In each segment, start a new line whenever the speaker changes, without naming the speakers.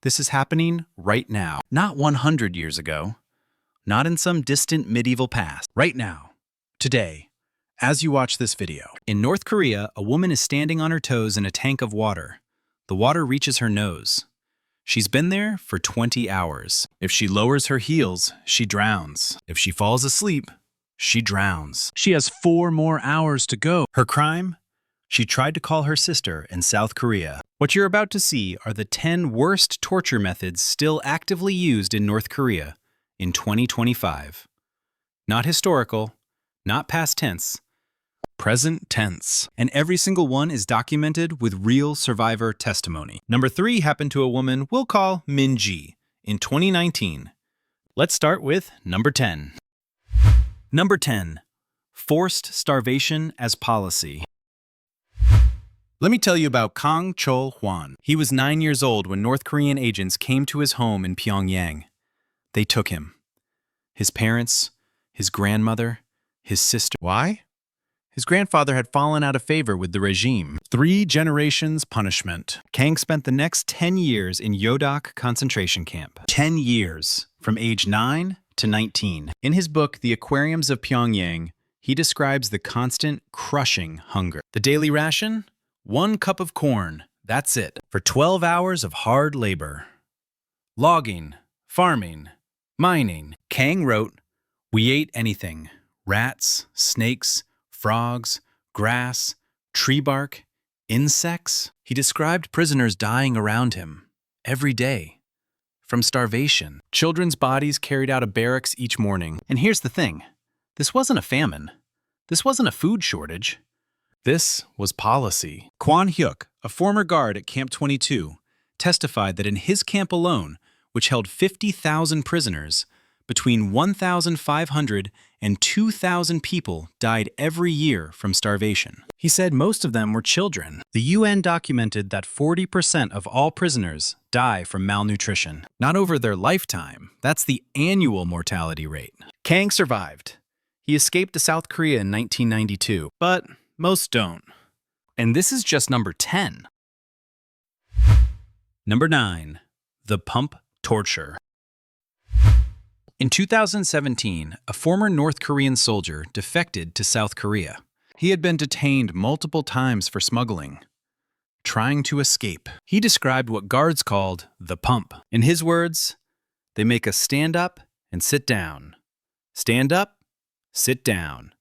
This is happening right now. Not 100 years ago. Not in some distant medieval past. Right now. Today. As you watch this video. In North Korea, a woman is standing on her toes in a tank of water. The water reaches her nose. She's been there for 20 hours. If she lowers her heels, she drowns. If she falls asleep, she drowns. She has 4 more hours to go. Her crime? She tried to call her sister in South Korea. What you're about to see are the 10 worst torture methods still actively used in North Korea in 2025. Not historical, not past tense, present tense. And every single one is documented with real survivor testimony. Number 3 happened to a woman we'll call Min Ji in 2019. Let's start with number 10. Number 10. Forced starvation as policy. Let me tell you about Kang Chol-hwan. He was 9 years old when North Korean agents came to his home in Pyongyang. They took him. His parents, his grandmother, his sister. Why? His grandfather had fallen out of favor with the regime. 3 generations punishment. Kang spent the next 10 years in Yodok concentration camp. 10 years, from age 9 to 19. In his book, The Aquariums of Pyongyang, he describes the constant, crushing hunger. The daily ration? 1 cup of corn, that's it, for 12 hours of hard labor. Logging, farming, mining. Kang wrote, "We ate anything, rats, snakes, frogs, grass, tree bark, insects." He described prisoners dying around him every day from starvation. Children's bodies carried out of barracks each morning. And here's the thing, this wasn't a famine. This wasn't a food shortage. This was policy. Kwanliso, a former guard at Camp 22, testified that in his camp alone, which held 50,000 prisoners, between 1,500 and 2,000 people died every year from starvation. He said most of them were children. The UN documented that 40% of all prisoners die from malnutrition. Not over their lifetime, that's the annual mortality rate. Kang survived. He escaped to South Korea in 1992, but most don't. And this is just number 10. Number 9. The pump torture. In 2017, a former North Korean soldier defected to South Korea. He had been detained multiple times for smuggling, trying to escape. He described what guards called the pump. In his words, they make us stand up and sit down. Stand up, sit down.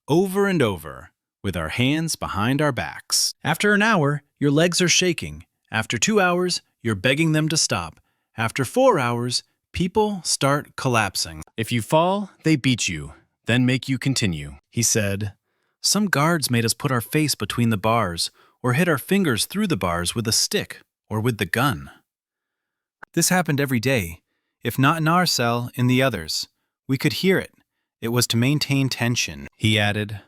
Over and over, with our hands behind our backs. After an hour, your legs are shaking. After 2 hours, you're begging them to stop. After 4 hours, people start collapsing. If you fall, they beat you, then make you continue. He said, "Some guards made us put our face between the bars or hit our fingers through the bars with a stick or with the gun." This happened every day. If not in our cell, in the others. We could hear it. It was to maintain tension. He added,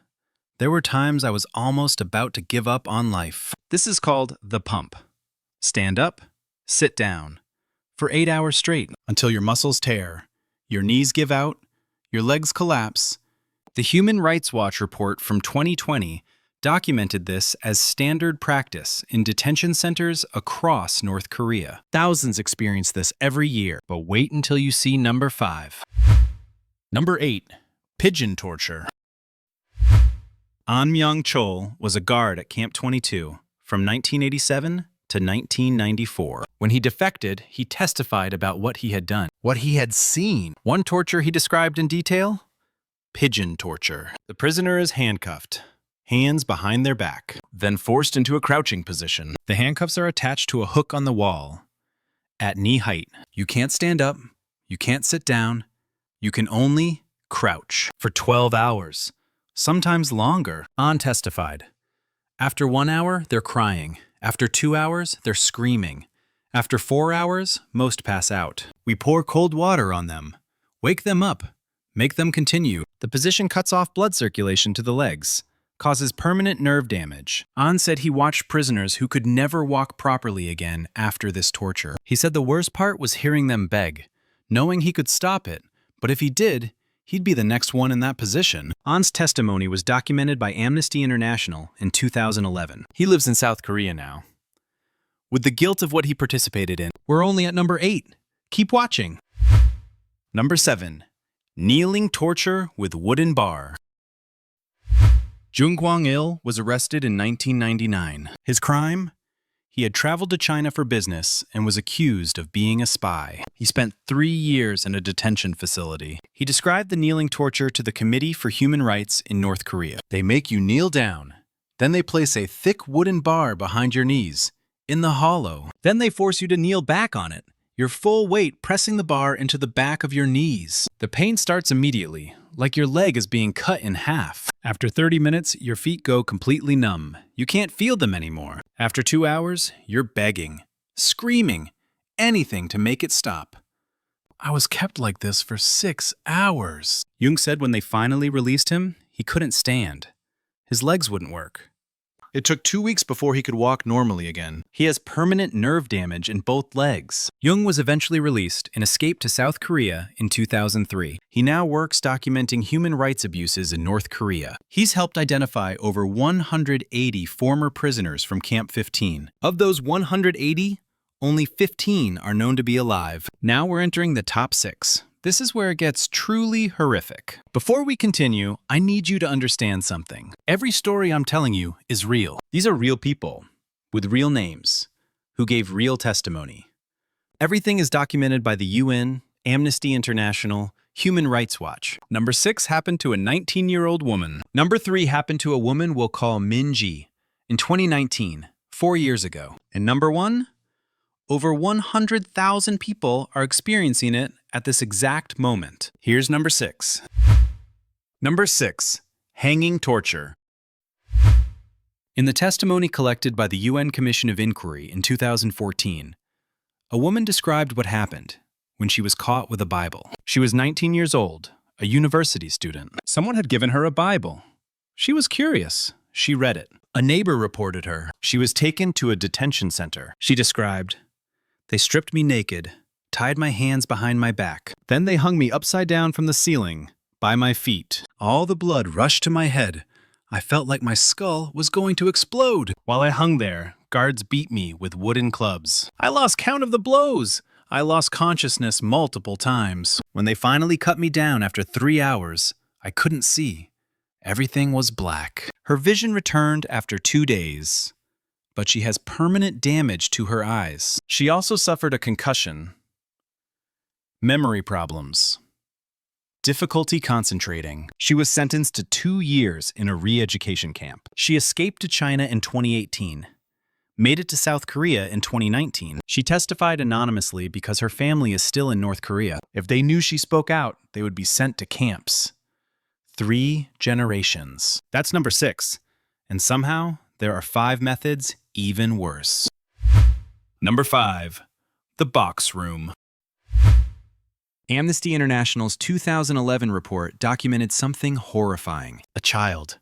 "There were times I was almost about to give up on life." This is called the pump. Stand up, sit down, for 8 hours straight, until your muscles tear, your knees give out, your legs collapse. The Human Rights Watch report from 2020 documented this as standard practice in detention centers across North Korea. Thousands experience this every year, but wait until you see number 5. Number 8. Pigeon torture. An Myung-chol was a guard at Camp 22 from 1987 to 1994. When he defected, he testified about what he had done, what he had seen. One torture he described in detail? Pigeon torture. The prisoner is handcuffed, hands behind their back, then forced into a crouching position. The handcuffs are attached to a hook on the wall at knee height. You can't stand up, you can't sit down, you can only crouch for 12 hours. Sometimes longer. An testified. After 1 hour, they're crying. After 2 hours, they're screaming. After 4 hours, most pass out. We pour cold water on them. Wake them up. Make them continue. The position cuts off blood circulation to the legs, causes permanent nerve damage. An said he watched prisoners who could never walk properly again after this torture. He said the worst part was hearing them beg, knowing he could stop it, but if he did, he'd be the next one in that position. An's testimony was documented by Amnesty International in 2011. He lives in South Korea now. with the guilt of what he participated in. We're only at number 8. Keep watching. Number 7. Kneeling torture with wooden bar. Jung Kwang-il was arrested in 1999. His crime? He had traveled to China for business and was accused of being a spy. He spent 3 years in a detention facility. He described the kneeling torture to the Committee for Human Rights in North Korea. They make you kneel down. Then they place a thick wooden bar behind your knees, in the hollow. Then they force you to kneel back on it, your full weight pressing the bar into the back of your knees. The pain starts immediately, like your leg is being cut in half. After 30 minutes, your feet go completely numb. You can't feel them anymore. After 2 hours, you're begging, screaming, anything to make it stop. I was kept like this for 6 hours. Jung said when they finally released him, he couldn't stand. His legs wouldn't work. It took 2 weeks before he could walk normally again. He has permanent nerve damage in both legs. Jung was eventually released and escaped to South Korea in 2003. He now works documenting human rights abuses in North Korea. He's helped identify over 180 former prisoners from Camp 15. Of those 180, only 15 are known to be alive. Now we're entering the top 6. This is where it gets truly horrific. Before we continue, I need you to understand something. Every story I'm telling you is real. These are real people, with real names, who gave real testimony. Everything is documented by the UN, Amnesty International, Human Rights Watch. Number 6 happened to a 19-year-old woman. Number 3 happened to a woman we'll call Min Ji in 2019, 4 years ago. And number 1? Over 100,000 people are experiencing it at this exact moment. Here's number 6. Number 6. Hanging torture. In the testimony collected by the UN Commission of Inquiry in 2014, a woman described what happened when she was caught with a Bible. She was 19 years old, a university student. Someone had given her a Bible. She was curious. She read it. A neighbor reported her. She was taken to a detention center. She described, "They stripped me naked, tied my hands behind my back. Then they hung me upside down from the ceiling, by my feet. All the blood rushed to my head. I felt like my skull was going to explode. While I hung there, guards beat me with wooden clubs. I lost count of the blows. I lost consciousness multiple times. When they finally cut me down after 3 hours, I couldn't see. Everything was black." Her vision returned after 2 days, but she has permanent damage to her eyes. She also suffered a concussion, memory problems, difficulty concentrating. She was sentenced to 2 years in a re-education camp. She escaped to China in 2018, made it to South Korea in 2019. She testified anonymously because her family is still in North Korea. If they knew she spoke out, they would be sent to camps. 3 generations. That's number 6. And somehow, there are 5 methods even worse. Number 5. The box room. Amnesty International's 2011 report documented something horrifying. A child.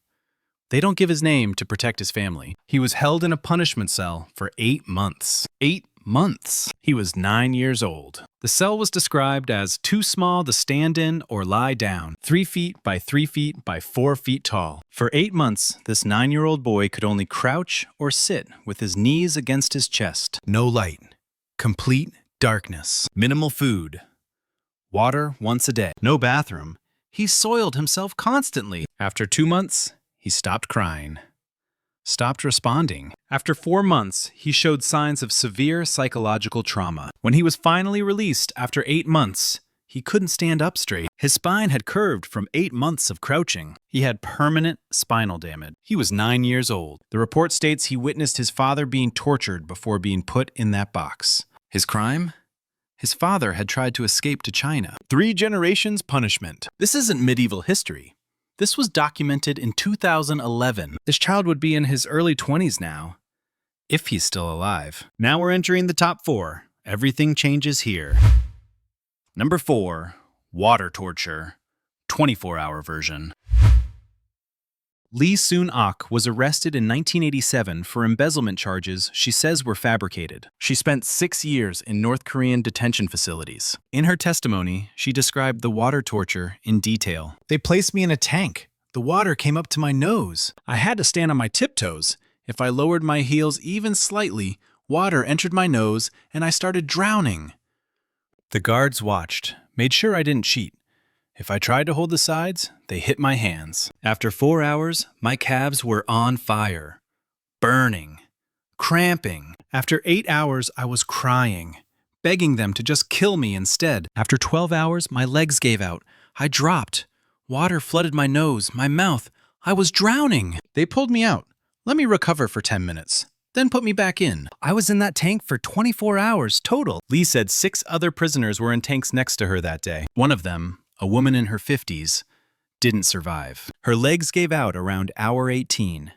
They don't give his name to protect his family. He was held in a punishment cell for 8 months. 8 months. He was 9 years old. The cell was described as too small to stand in or lie down, 3 feet by 3 feet by 4 feet tall. For 8 months, this 9-year-old boy could only crouch or sit with his knees against his chest. No light. Complete darkness. Minimal food. Water once a day. No bathroom. He soiled himself constantly. After 2 months, he stopped crying. Stopped responding. After 4 months, he showed signs of severe psychological trauma. When he was finally released after 8 months, he couldn't stand up straight. His spine had curved from 8 months of crouching. He had permanent spinal damage. He was 9 years old. The report states he witnessed his father being tortured before being put in that box. His crime? His father had tried to escape to China. 3 generations punishment. This isn't medieval history. This was documented in 2011. This child would be in his early 20s now, if he's still alive. Now we're entering the top 4. Everything changes here. Number 4. Water torture. 24-hour version. Lee Soon-ok was arrested in 1987 for embezzlement charges she says were fabricated. She spent 6 years in North Korean detention facilities. In her testimony, she described the water torture in detail. "They placed me in a tank. The water came up to my nose. I had to stand on my tiptoes. If I lowered my heels even slightly, Water entered my nose, and I started drowning. The guards watched, made sure I didn't cheat. If I tried to hold the sides, they hit my hands. After 4 hours, my calves were on fire, burning, cramping. After 8 hours, I was crying, begging them to just kill me instead. After 12 hours, my legs gave out. I dropped. Water flooded my nose, my mouth. I was drowning. They pulled me out. Let me recover for 10 minutes. Then put me back in. I was in that tank for 24 hours total. Lee said 6 other prisoners were in tanks next to her that day. One of them, a woman in her 50s, didn't survive. Her legs gave out around hour 18.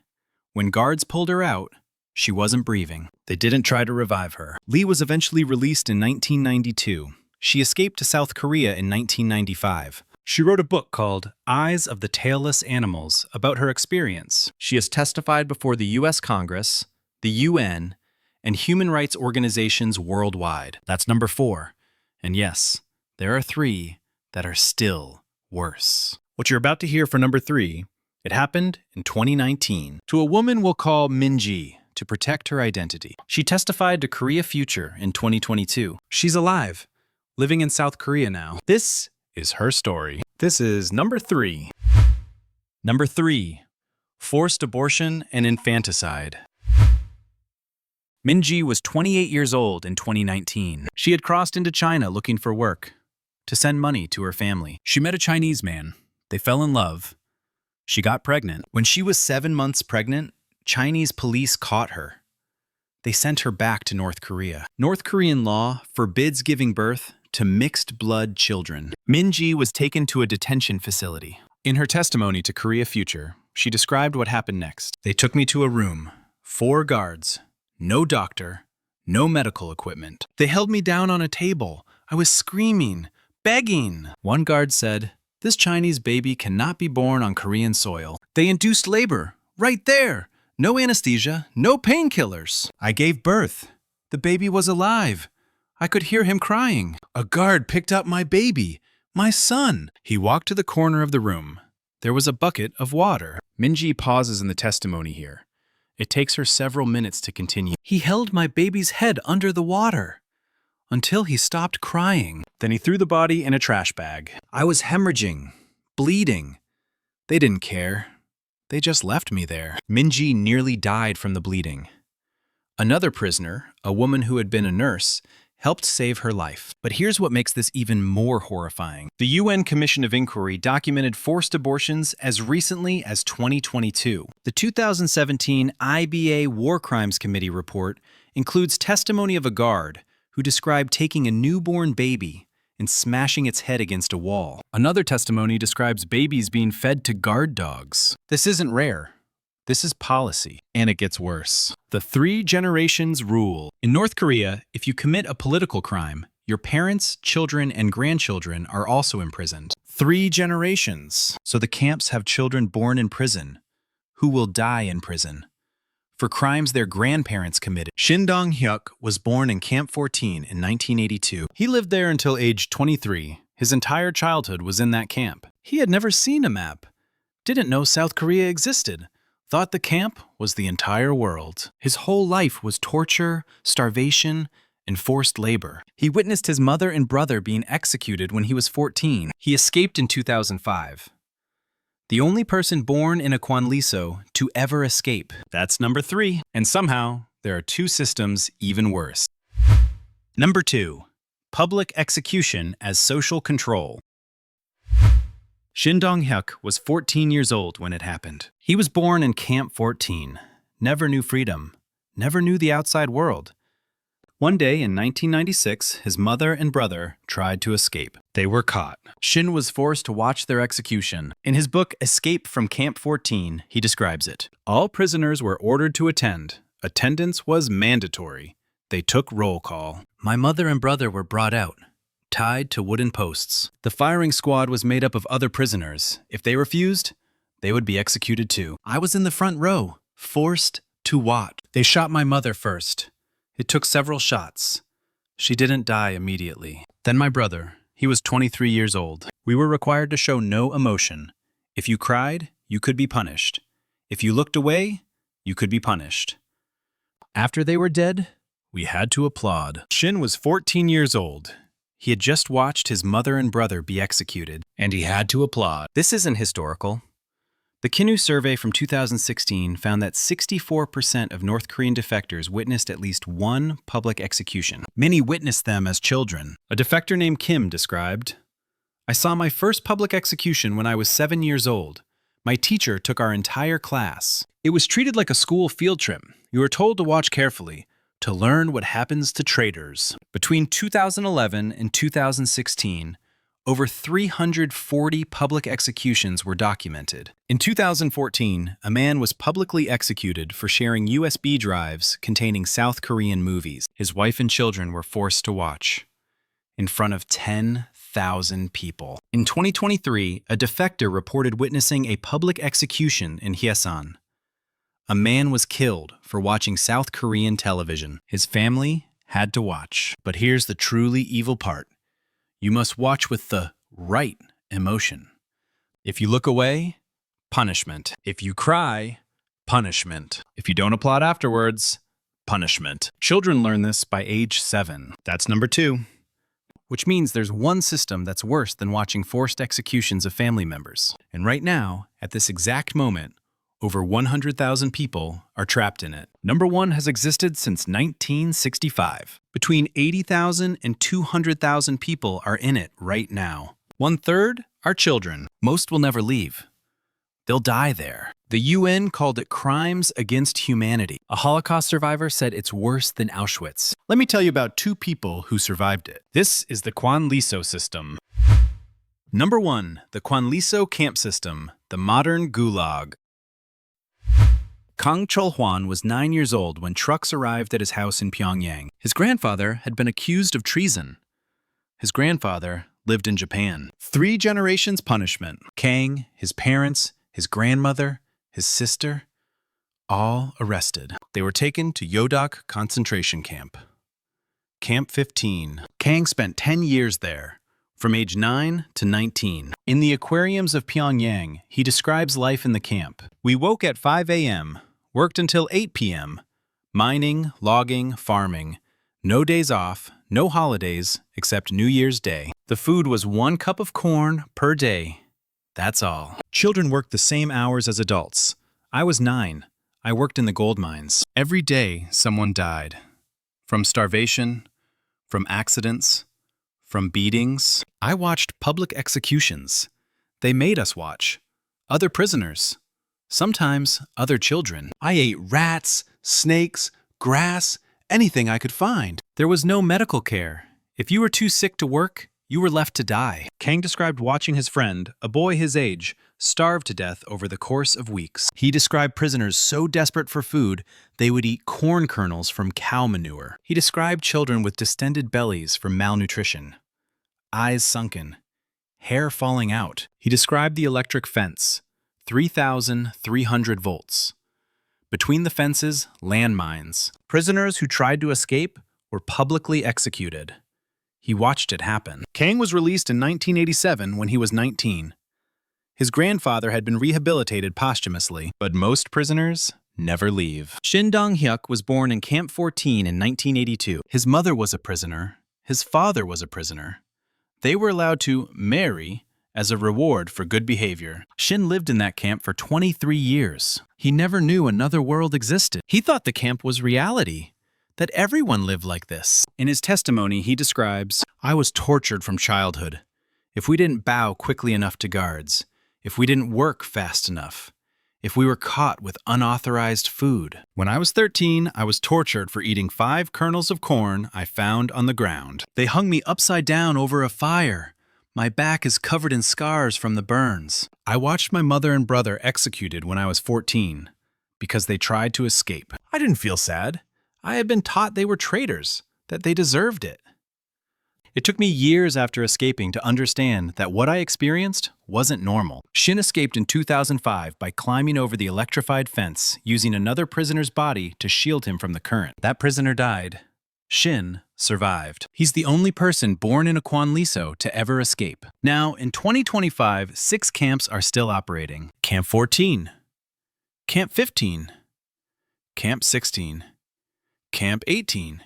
When guards pulled her out, she wasn't breathing. They didn't try to revive her. Lee was eventually released in 1992. She escaped to South Korea in 1995. She wrote a book called Eyes of the Tailless Animals about her experience. She has testified before the U.S. Congress, the UN, and human rights organizations worldwide. That's number 4. And yes, there are 3 that are still worse. What you're about to hear for number 3, it happened in 2019 to a woman we'll call Min-ji to protect her identity. She testified to Korea Future in 2022. She's alive, living in South Korea now. This is her story. This is number 3. Number 3, forced abortion and infanticide. Min-ji was 28 years old in 2019. She had crossed into China looking for work, to send money to her family. She met a Chinese man. They fell in love. She got pregnant. When she was 7 months pregnant, Chinese police caught her. They sent her back to North Korea. North Korean law forbids giving birth to mixed-blood children. Min-ji was taken to a detention facility. In her testimony to Korea Future, she described what happened next. They took me to a room, 4 guards, no doctor, no medical equipment. They held me down on a table. I was screaming, begging. One guard said, "This Chinese baby cannot be born on Korean soil. They induced labor, right there. No anesthesia, no painkillers." I gave birth. The baby was alive. I could hear him crying. A guard picked up my baby, my son. He walked to the corner of the room. There was a bucket of water. Min-ji pauses in the testimony here. It takes her several minutes to continue. He held my baby's head under the water until he stopped crying. Then he threw the body in a trash bag. I was hemorrhaging, bleeding. They didn't care. They just left me there. Min-ji nearly died from the bleeding. Another prisoner, a woman who had been a nurse, helped save her life. But here's what makes this even more horrifying. The UN Commission of Inquiry documented forced abortions as recently as 2022. The 2017 IBA War Crimes Committee report includes testimony of a guard who described taking a newborn baby and smashing its head against a wall. Another testimony describes babies being fed to guard dogs. This isn't rare. This is policy, and it gets worse. The 3 generations rule. In North Korea, if you commit a political crime, your parents, children, and grandchildren are also imprisoned. 3 generations. So the camps have children born in prison who will die in prison for crimes their grandparents committed. Shin Dong-hyuk was born in Camp 14 in 1982. He lived there until age 23. His entire childhood was in that camp. He had never seen a map, didn't know South Korea existed, thought the camp was the entire world. His whole life was torture, starvation, and forced labor. He witnessed his mother and brother being executed when he was 14. He escaped in 2005. The only person born in a Kwanliso to ever escape. That's number 3. And somehow, there are 2 systems even worse. Number 2. Public execution as social control. Shin Dong-hyuk was 14 years old when it happened. He was born in Camp 14, never knew freedom, never knew the outside world. One day in 1996, his mother and brother tried to escape. They were caught. Shin was forced to watch their execution. In his book, Escape from Camp 14, he describes it. All prisoners were ordered to attend. Attendance was mandatory. They took roll call. My mother and brother were brought out, tied to wooden posts. The firing squad was made up of other prisoners. If they refused, they would be executed too. I was in the front row, forced to watch. They shot my mother first. It took several shots. She didn't die immediately. Then my brother. He was 23 years old. We were required to show no emotion. If you cried, you could be punished. If you looked away, you could be punished. After they were dead, We had to applaud. Shin was 14 years old. He had just watched his mother and brother be executed, and he had to applaud. This isn't historical. The Kinnu survey from 2016 found that 64% of North Korean defectors witnessed at least one public execution. Many witnessed them as children. A defector named Kim described, "I saw my first public execution when I was 7 years old. My teacher took our entire class. It was treated like a school field trip. You were told to watch carefully, to learn what happens to traitors." Between 2011 and 2016, over 340 public executions were documented. In 2014, a man was publicly executed for sharing USB drives containing South Korean movies. His wife and children were forced to watch in front of 10,000 people. In 2023, a defector reported witnessing a public execution in Hyesan. A man was killed for watching South Korean television. His family had to watch. But here's the truly evil part. You must watch with the right emotion. If you look away, punishment. If you cry, punishment. If you don't applaud afterwards, punishment. Children learn this by age 7. That's number 2. Which means there's one system that's worse than watching forced executions of family members. And right now, at this exact moment, over 100,000 people are trapped in it. Number 1 has existed since 1965. Between 80,000 and 200,000 people are in it right now. 1/3 are children. Most will never leave. They'll die there. The UN called it crimes against humanity. A Holocaust survivor said it's worse than Auschwitz. Let me tell you about 2 people who survived it. This is the Kwanliso system. Number 1, the Kwanliso camp system, the modern gulag. Kang Chol-hwan was 9 years old when trucks arrived at his house in Pyongyang. His grandfather had been accused of treason. His grandfather lived in Japan. 3 generations punishment. Kang, his parents, his grandmother, his sister, all arrested. They were taken to Yodok concentration camp. Camp 15. Kang spent 10 years there, from age 9 to 19. In the aquariums of Pyongyang, he describes life in the camp. "We woke at 5 a.m., worked until 8 p.m., mining, logging, farming. No days off, no holidays, except New Year's Day. The food was 1 cup of corn per day. That's all. Children worked the same hours as adults. I was 9. I worked in the gold mines. Every day, someone died. From starvation, from accidents, from beatings. I watched public executions. They made us watch. Other prisoners. Sometimes other children. I ate rats, snakes, grass, anything I could find. There was no medical care. If you were too sick to work, you were left to die." Kang described watching his friend, a boy his age, starve to death over the course of weeks. He described prisoners so desperate for food, they would eat corn kernels from cow manure. He described children with distended bellies from malnutrition, eyes sunken, hair falling out. He described the electric fence, 3,300 volts. Between the fences, landmines. Prisoners who tried to escape were publicly executed. He watched it happen. Kang was released in 1987 when he was 19. His grandfather had been rehabilitated posthumously, but most prisoners never leave. Shin Dong-hyuk was born in Camp 14 in 1982. His mother was a prisoner. His father was a prisoner. They were allowed to marry as a reward for good behavior. Shin lived in that camp for 23 years. He never knew another world existed. He thought the camp was reality, that everyone lived like this. In his testimony, he describes, "I was tortured from childhood. If we didn't bow quickly enough to guards, if we didn't work fast enough, if we were caught with unauthorized food. When I was 13, I was tortured for eating 5 kernels of corn I found on the ground. They hung me upside down over a fire. My back is covered in scars from the burns. I watched my mother and brother executed when I was 14 because they tried to escape. I didn't feel sad. I had been taught they were traitors, that they deserved it. It took me years after escaping to understand that what I experienced wasn't normal." Shin escaped in 2005 by climbing over the electrified fence, using another prisoner's body to shield him from the current. That prisoner died. Shin survived. He's the only person born in a Kwanliso to ever escape. Now, in 2025, 6 camps are still operating. Camp 14, Camp 15, Camp 16, Camp 18,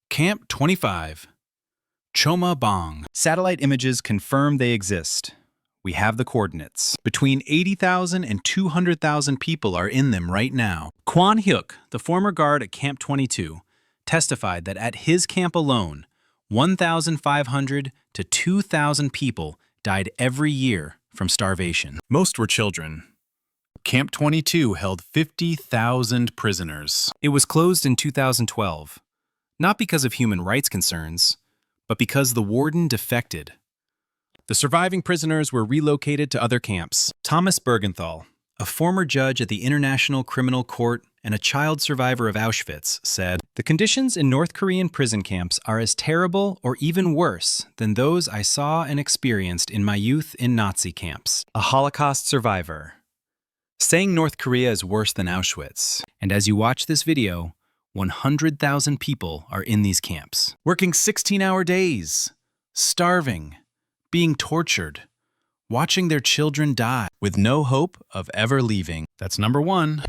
Camp 25. Choma Bong. Satellite images confirm they exist. We have the coordinates. Between 80,000 and 200,000 people are in them right now. Kwan-hyuk, the former guard at Camp 22, testified that at his camp alone, 1,500 to 2,000 people died every year from starvation. Most were children. Camp 22 held 50,000 prisoners. It was closed in 2012, not because of human rights concerns, but because the warden defected. The surviving prisoners were relocated to other camps. Thomas Bergenthal, a former judge at the International Criminal Court and a child survivor of Auschwitz, said, "The conditions in North Korean prison camps are as terrible or even worse than those I saw and experienced in my youth in Nazi camps." A Holocaust survivor, saying North Korea is worse than Auschwitz. And as you watch this video, 100,000 people are in these camps, working 16-hour days, starving, being tortured, watching their children die, with no hope of ever leaving. That's number 1.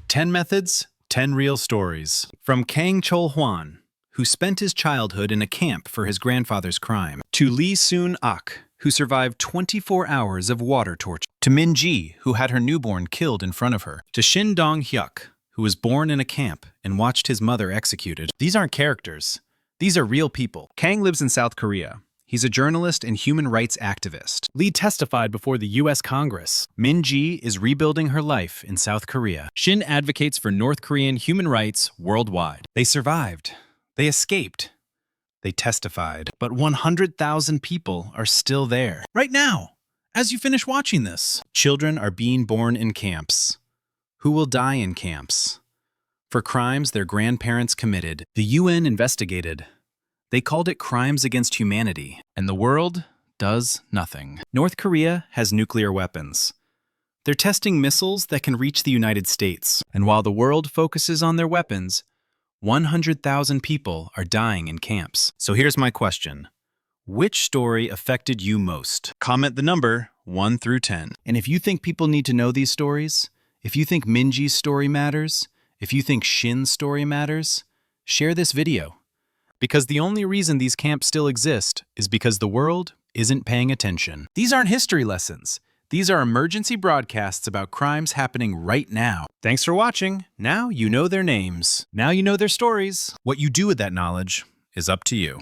10 methods, 10 real stories. From Kang Chol-hwan, who spent his childhood in a camp for his grandfather's crime, to Lee Soon-ak, who survived 24 hours of water torture, to Min Ji, who had her newborn killed in front of her, to Shin Dong-hyuk, who was born in a camp and watched his mother executed. These aren't characters. These are real people. Kang lives in South Korea. He's a journalist and human rights activist. Lee testified before the U.S. Congress. Min Ji is rebuilding her life in South Korea. Shin advocates for North Korean human rights worldwide. They survived. They escaped. They testified. But 100,000 people are still there. Right now, as you finish watching this. Children are being born in camps. Who will die in camps? For crimes their grandparents committed. The UN investigated. They called it crimes against humanity, and the world does nothing. North Korea has nuclear weapons. They're testing missiles that can reach the United States. And while the world focuses on their weapons, 100,000 people are dying in camps. So here's my question. Which story affected you most? Comment the number 1 through 10. And if you think people need to know these stories, if you think Minji's story matters, if you think Shin's story matters, share this video. Because the only reason these camps still exist is because the world isn't paying attention. These aren't history lessons. These are emergency broadcasts about crimes happening right now. Thanks for watching. Now you know their names. Now you know their stories. What you do with that knowledge is up to you.